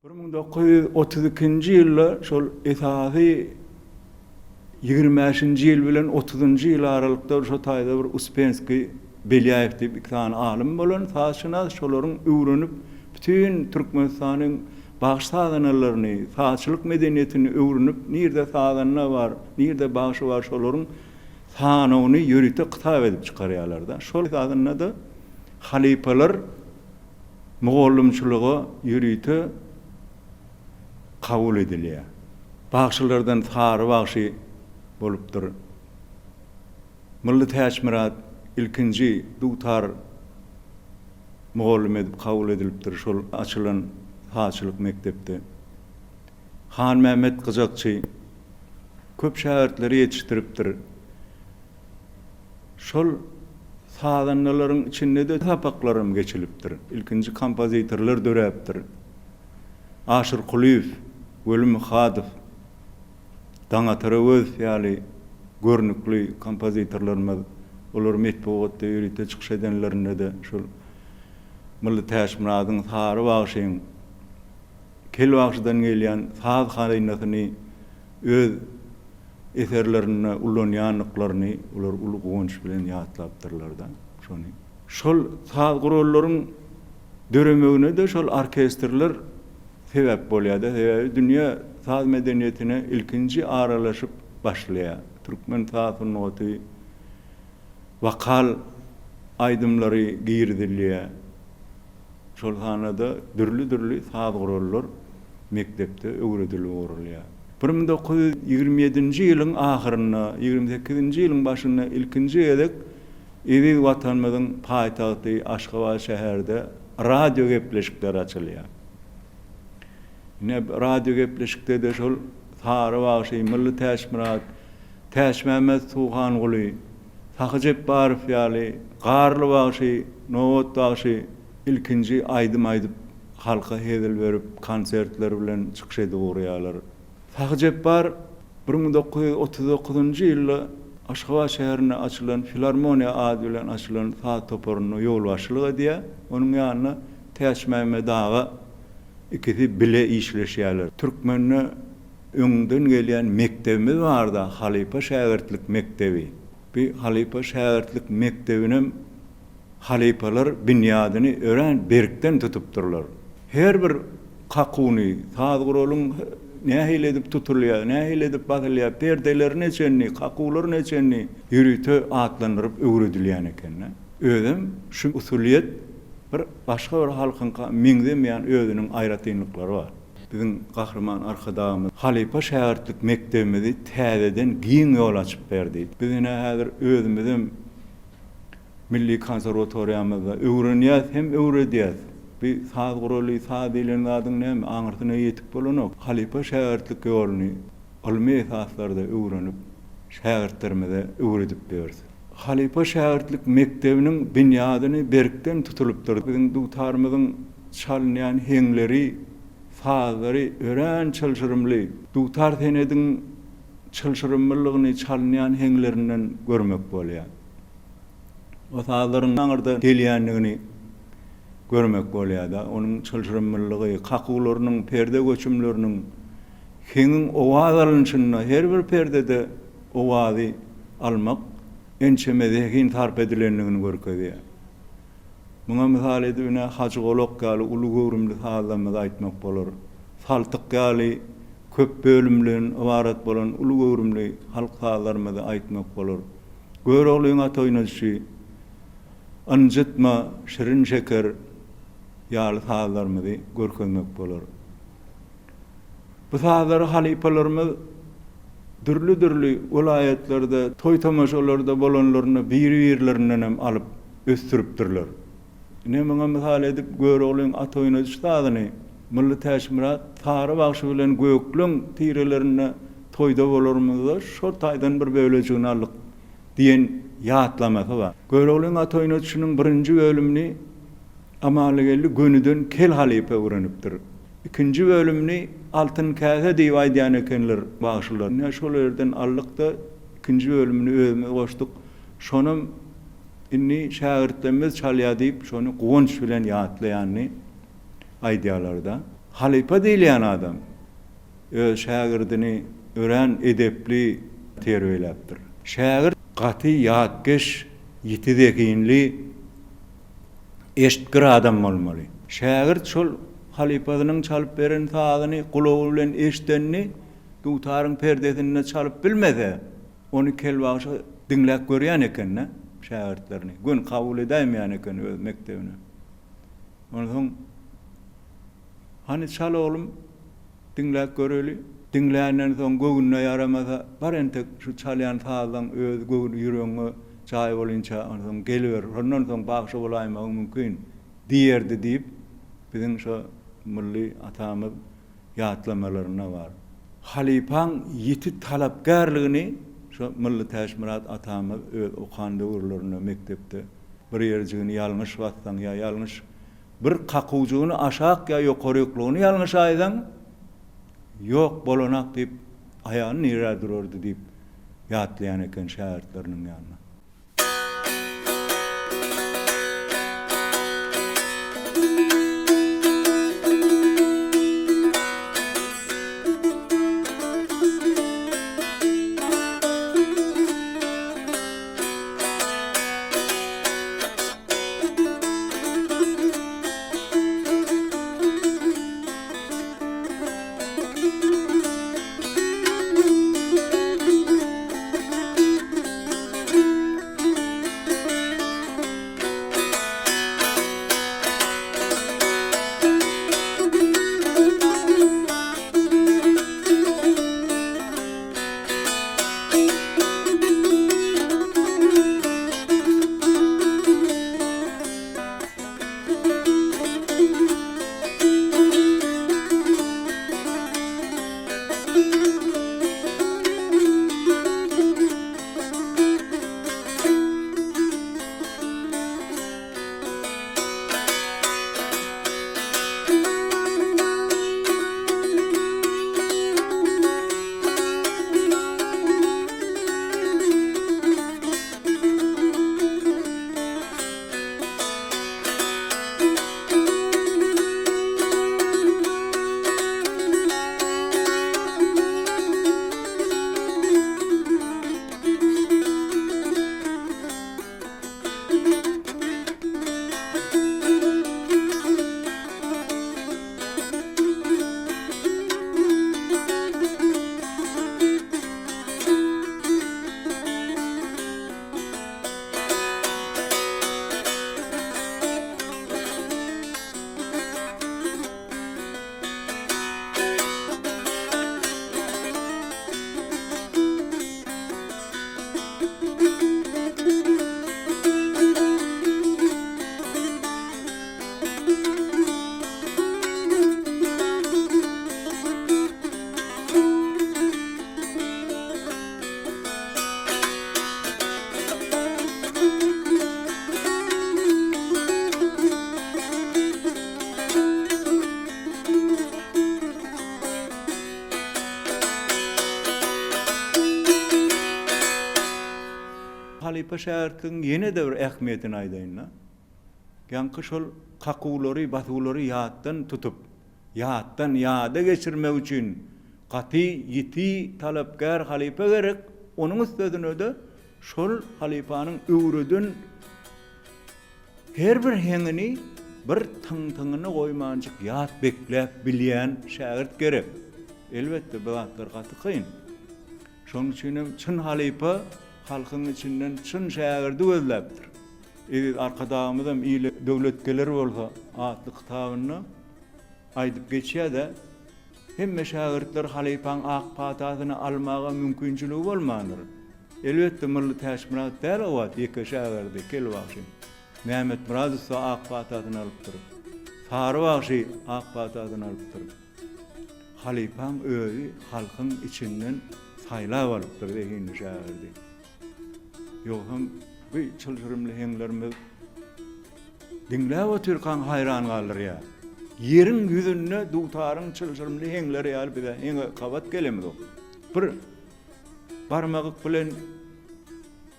1932-nji ýylda şol esasy 25-nji ýyl bilen 30-njy ýyl aralykda şo taýda bir Uspensky Belyaew diýip iki tane alim bolan saçyna şolaryň öwrenip bütün Türkmenistanyň bagyş sadanalaryny, saçlyk medeniýetini öwrenip nirde sadanyna bar, nirde bagyşy bar şolaryň sanawyny ýörükde kitap edip çykarýarlar da. Şol sadanna da halipalar Mogollumçylygy ýörükde kabul edilýär. Bagşylardan sary bagşy bolupdyr. Milli Täşmirat ilkinji dutar Mogollum edip kabul edilipdir şol açylan haçylyk mektepde. Han Mehmet Gyjakçy köp şähertleri ýetişdiripdir. Şol sadanlaryň içinde de tapaklarym geçilipdir. İlkinji kompozitorlar döräpdir. Aşyr Kuliýew, Wölim Hadyf, Daňa Tarawöz ýaly görnükli kompozitorlarymyz, olar metbuatda ýörükde çykyş edenlerine de şol Milli Täşmiratyň sary bagşyň kel bagşydan gelýän saz halynasyny öz eserlerini ullanýanlyklaryny olar uly gowunç bilen ýatlapdyrlar da şonu. Şol saz gurullaryň döremegine de şol orkestrler sebäp bolýar da. Dünýä saz medeniýetine ilkinji aralaşyp başlaýar. Türkmen sazynyň noty wakal aýdymlary girdilýär. Şol hanada dürli saz gurullar mektepde öwredilip öwrülýär. 1927-nji ýylyň ahyryna, 28-nji ýylyň başyna ilkinji edek evi watanymyzyň paýtagty Aşgabat şäherinde radio gepleşikleri açylýar. Ne radio gepleşikde de şol sary bagşy Milli Täşmirat, Täşmämet Suhan Guly, Sahyjep Barif ýaly garly bagşy, Nowat bagşy ilkinji aýdym halka hedil berip konsertler bilen çykyş edip urýarlar. Sahyjep Bar 1939-njy ýylda Aşgabat şäherine açylan Filarmoniýa ady bilen açylan saz toparyny ýol başlyk edýär. Onuň ýanyna Täşmämet daga ikisi bile işleşýärler. Türkmenne öňden gelýän mektebimiz bar da, Halipa şähertlik mektebi. Bir Halipa şähertlik mektebinem halipalar binýadyny ören berkden tutupdyrlar. Her bir kakuny, saz guruluň nähil edip tutulýar, nähil edip basylýar, perdelerini neçenni, kakular neçenni ýürüte atlandyryp öwredilýän eken. Özüm şu usuliýet bir başga bir halkyň meňzemeýän özüniň aýratynlyklary bar. Biziň gahrman arkadaşymyz Halipa şähertlik mektebimizi täzeden giň ýol açyp berdi. Bizine häzir özümiziň Milli Konserwatoriýamyzda öwrenýär hem öwredýär. Bir saz gurully, saz bilen adyň näme aňyrtyna ýetip bolanok. Halipa şähertlik ýolyny ilmi esaslarda öwrenip şähertlerimize öwredip berdi. Halipa şähertlik mektebiniň binýadyny berkden tutulupdyr. Biziň dutarmyzyň çalynýan heňleri, sazlary ören çylşyrymly. Dutar senediň çylşyrymlygyny çalynýan heňlerinden görmek bolýar. O sazlaryň aňyrda gelýänligini görmek bolýar da. Onuň çylşyrymlygy, kakularynyň, perde göçümleriniň heňiň owaz alynşyna her bir perdede owazy almak ençemede hin tarp edilenligini görkezýär. Muňa misal edibine Hacı Golok ýaly uly görümli sazlamy aýtmak bolar. Saltyk ýaly köp bölümlen ibaret bolan uly görümli halk sazlarymyzy aýtmak bolar. Göregliň atoýnaşy, anjytma, şirin şeker ýaly sazlarymyzy görkezmek bolar. Bu sazlary halipalarymyz dürli vilayetlerde, toy tamaşalarda bolanlaryny bir-birlerinden hem alıp östüripdirler. Näme misal edip göregliň atoýnaşy sazyny Milli Täşmirat sary bagşy bilen gökleň tirelerini toýda bolarmyzda şo taýdan bir bölegini alyk diýen ýatlamasy bar. Göregliň atoýnaşynyň birinji bölümini amalygelli gönüden kel halipa öwrenipdir. İkinji bölümini altın käse diýip aýdýan ekenler bagşylar. Ne şolardan allykda ikinji bölümini özüme goşduk. Şonum inni şähertlerimiz çalýar diýip şonu gowunç bilen ýatlaýanny aýdýarlarda. halipa diýilýän adam öz şagirdini ören edepli terbiýeläpdir. Şagird gaty ýatkeş, ýitideginli, eşitgir adam bolmaly. Şagird şol halipadynyň çalyp beren tagyny gulagy bilen eşitdenini dutaryň perdesine çalyp bilmese, onu kelbaşy dinläp görýän eken, şagirdlerini. Gün kabul edämeýän eken öz mektebine. Ondan hani çal oğlum dinläp göreli. Dinländen soň gögünne yaramasa, bar entek şu çalýan taýdan öz gögün ýüregiňe çaý bolunça ondan geliber. Ondan soň bagşy bolaýmagy mümkin diýerdi diýip biziň şu milli atamyz ýatlamalarına bar. Halipaň ýiti talapgarlygyny şu milli täşmirat atamyz öz okan döwürlerine mektepde bir ýerjigini ýalňyş batsaň ýa ýalňyş bir kakujugyny aşak ýa ýokaryklygyny ýalňyş aýdan ýok bolanak diýip aýany nirä dururdy diýip ýatlaýan eken şagirdleriniň ýanyna. Halipa şähertiň ýene de bir ähmiýetini aýdaýyn. Ýanky şol kakulary, batulary ýatdan tutup, ýatdan ýada geçirmek üçin gaty, ýiti talapgar halipa gerek. Onuň üstüne de şol halipanyň öwrüdün her bir heňini bir tyň-tyňyny goýmanjyk ýat bekläp bilýän şägird gerek. Elbetde bu wagtlar gaty kyn. Şonuň üçin çyn halipa halkyň içinden çyn şägirdi gözläpdir. Arkadagymyzam ýyly döwletkeler bolsa, atly kitabyny aýdyp geçýär-de, hemme şägirdler halipaň ak patasyny almaga mümkinçiligi bolmandyr. Elbetde milli täşmirat däl wagt ýeke şägirdi kelwagşy. Mehmet Muradow ak patasyny alypdyr. Sarwagşy ak patasyny alypdyr. Halipaň öýi halkyň içinden saýlap alypdyr diýen şägirdi. Ýogam bir çylşyrymly heňlerimiz dinläp oturkan hayran galyr ýa. Ýeriň ýüzüne dutaryň çylşyrymly heňleri ýalyp bir heňe kabat gelemdi. Bir barmagyk bilen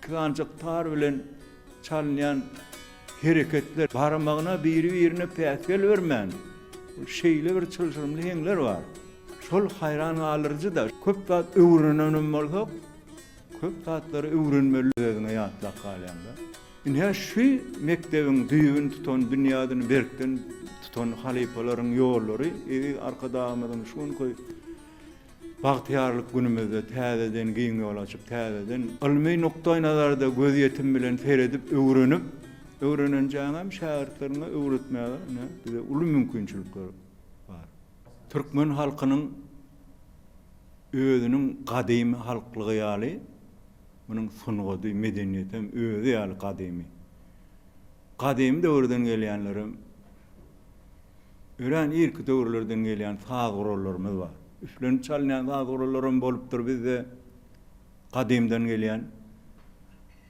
kanjyk tar bilen çalýan hereketler barmagyna biri-birine päsgel bermän. Şeýle bir çylşyrymly heňler bar. Şol hayran alyrjy da köp zat öwrenen bolsak, köp zatlary öwrenmeliligine ýatlak galýanda. Ine şu mektebiň düýbün tutan dünýäden berkden tutan halypalaryň ýollary arkadamyň şuňky bagtyarlyk günümizde täzeden giň ýol açyp täzeden ilmi nokta nazarda göz ýetim bilen seredip öwrenenjäňem şähertlerine öwretmäge bize uly mümkinçilikler bar. Türkmen halkynyň özüniň gadymy halklygy ýaly munyň sunugy medeniýetem özü ýaly gadymy. Gadymy döwürden gelýänlerim ören ilk döwürlerden gelýän sagyrlarymyz bar. Üflen çalýan sagyrlarym bolupdyr bizde gadymdan gelýän.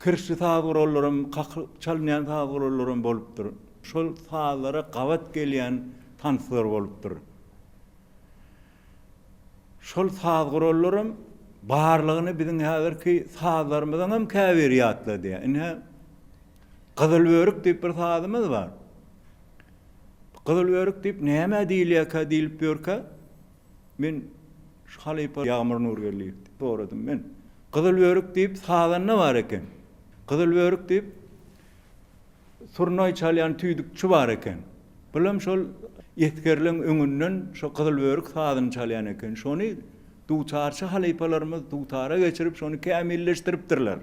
Kirşi sagyrlarym, çalýan sagyrlarym bolupdyr. Şol saglara gawat gelýän tanslar bolupdyr. Şol sagyrlarym barlygyny biziň häzirki saglarymyzdan hem käbir ýatlady. Ine Gyzylbörük diýip bir sagymyz bar. Gyzylbörük diýip näme diýilýär diýilip ýörkä? Men halypa ýağmur nurgerlik soradym men. Gyzylbörük diýip saganyna bar eken. Gyzylbörük diýip surnay çalýan tüýdükçi bar eken. Bilim şol ýetgerliň öňünden şo gyzylbörük sagyny çalýan eken. Şonu duçarçy halypalarymyz duçara geçirip şonu kämilleşdiripdirler.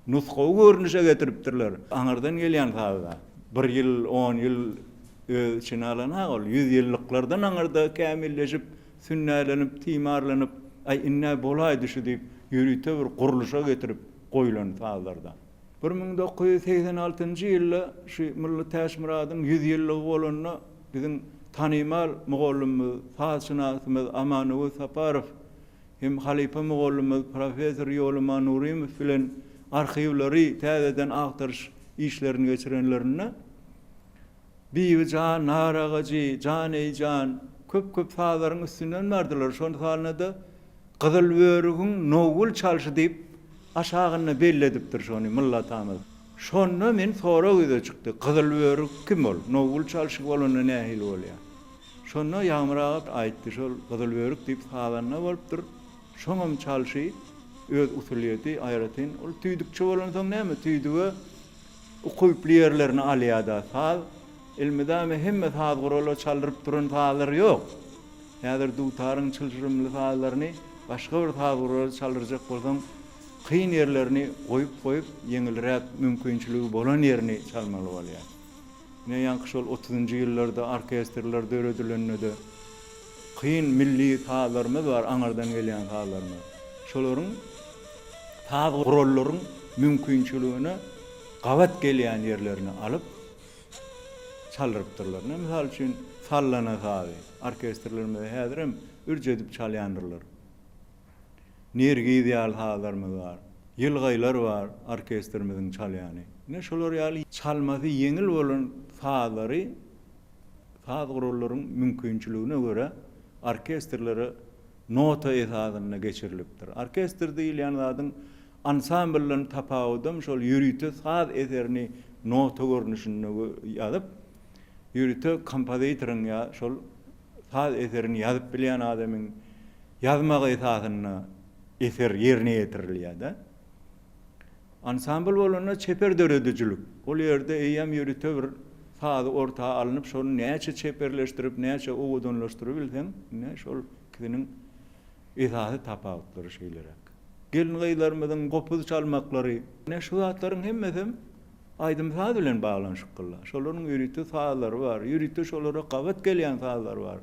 Nusxawy görnüşe getiripdirler. Aňardan gelýän sagda. 1 ýyl, 10 ýyl içine alana ol. 100 ýyllyklardan aňarda kämilleşip sünnälenip, timarlanıp, ay inne bolaýdy şu diýip ýürüte bir guruluşa getirip goýulan saglarda. 1986-njy ýylda şu Milli Täşmiradyň 100 ýyllygy bolanyna biziň tanymal mugallymyz, sazşynasymyz Amanowy Saparow hem halypa mugallymyz professor Ýoluma Nuriýemow bilen arhivleri täzeden agtyryş işlerini geçirenlerine Biýijan, Naragaji, Janeyjan köp saglaryň üstünden bardylar. Şol salnada Gyzylbörügiň nowul çalşy diýip aşagyny belledipdir şonu millatamyz. Şonu men sonra göze çykdy. Gyzylbörük kim bol? Nowul çalşy bolany nähil bolýar. Şonu ýamrap aýtdy şol Gyzylbörük diýip saganyna bolupdyr. Şoňam çalşy öz usuliýeti aýratyn. Ol tüýdükçi bolan soň näme tüýdügi ukuyply ýerlerini alýada saz ilmidame hemme sagyrla çaldyryp duran saglar ýok. Häzir duýtaryň çylşyrymly saglaryny başga bir sagyrla çaldyrjak bolsaň kyn ýerlerini goýup ýeňilrät mümkinçiligi bolan ýerini çalmaly bolýar. Ne ýanky şol 30-njy ýyllarda orkestrler döredilenede kyn milli saglarymyz bar, aňardan gelýän saglarymyz. Şolaryň sagyrlaryň mümkinçiligine gawat gelýän ýerlerini alyp çaldyrypdyrlar. Misal üçin sallana sagy, orkestrlerimiz häzirim ürjedip çalýandyrlar. Nergi ideal saglarymyz bar, ýylgylar bar orkestrimiziň çalýany. Ne şolar ýaly çalmasy ýeňil bolan saglary, sagyrlaryň mümkinçiligine göre orkestrlere nota esasyna geçirilipdir. Orkestr diýilýän zadyň ansamblyn tapawudym şol ýürüte saz eserini nota görnüşinde ýazyp ýürüte kompozitoriň ýa şol saz eserini ýazyp bilýän adamyň ýazmagy esasyna eser ýerine ýetirilýär. Ansambl bolanyna çeper döredijilik. Ol ýerde eýem ýürüte bir sazy ortağa alınıp şonu näçe çeperleşdirip näçe owudunlaşdyryp bilsen, ne şol kişiniň esasy tapawutlary şeýler. Gelin gaýlarymyzyň gopuz çalmaklary, ne şu zatlaryň hemmesi aýdym saz bilen baglanşyklar. Şolaryň ýürüte sazlary bar, ýürüte şolara gawat gelýän sazlar bar.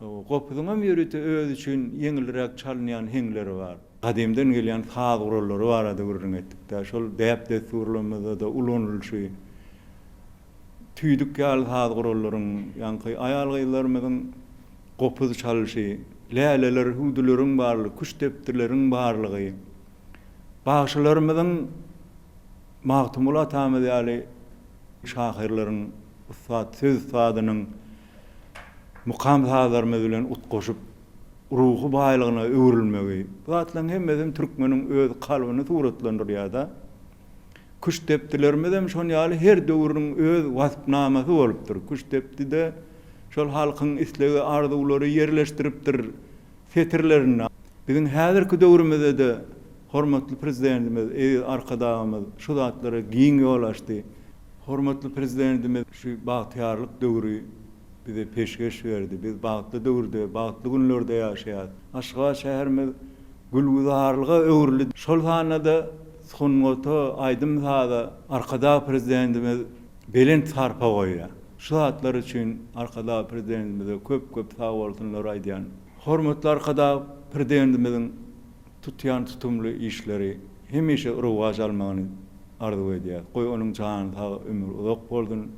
Gopuzyň hem ýürüte öz üçin ýeňilrek çalynýan heňleri bar. Gadymdan gelýän saz gurallary bar ady görüň etdik. Şol däp desturlarymyzda da ulanylşy tüýdük ýaly saz gurallaryň ýanky aýal gaýlarymyzyň gopuz çalşy, läleler, hudulary barlygy, kuş tepdirleriň barlygy. Bagşylarymyzyň magtumulat tamam ýaly şahyrlaryň ustat söz sadynyň mukam sazlarymyz bilen utgoşup ruhu baýlygyna öwrülmegi. Bu atlaryň hemmesi türkmeniň öz kalbyny suratlandyrýar-da. Kuş tepdilerimiz hem şon ýaly her döwrüň öz wasfnamasy bolupdyr. Kuş tepdide şol halkyň islegi, arzulary yerleşdiripdir fetirlerini. Bizim häzirki döwrümizde de hormatly prezidentimiz, arkadaşymız şu zatlara giň ýol açdy. Hormatly prezidentimiz şu bagtyarlyk döwrü bize peşkeş berdi. Biz bagtly döwürde, bagtly günlerde ýaşaýar. Aşgabat şäherimiz gülgüzarlyga öwrüli. Şol hanada Sungoto aydym zada arkada prezidentimiz belen sarpa goýýar. Şu zatlar üçin arkada prezidentimize köp sag bolsunlar aýdýan. Hormatly arkada prezidentimiziň tutýan tutumly işleri hemişe rowaj almagyny arzu edýär. Goý onuň janyna ömür uzak boldun.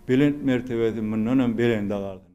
Belen mertebesi mundan belen dagaldy.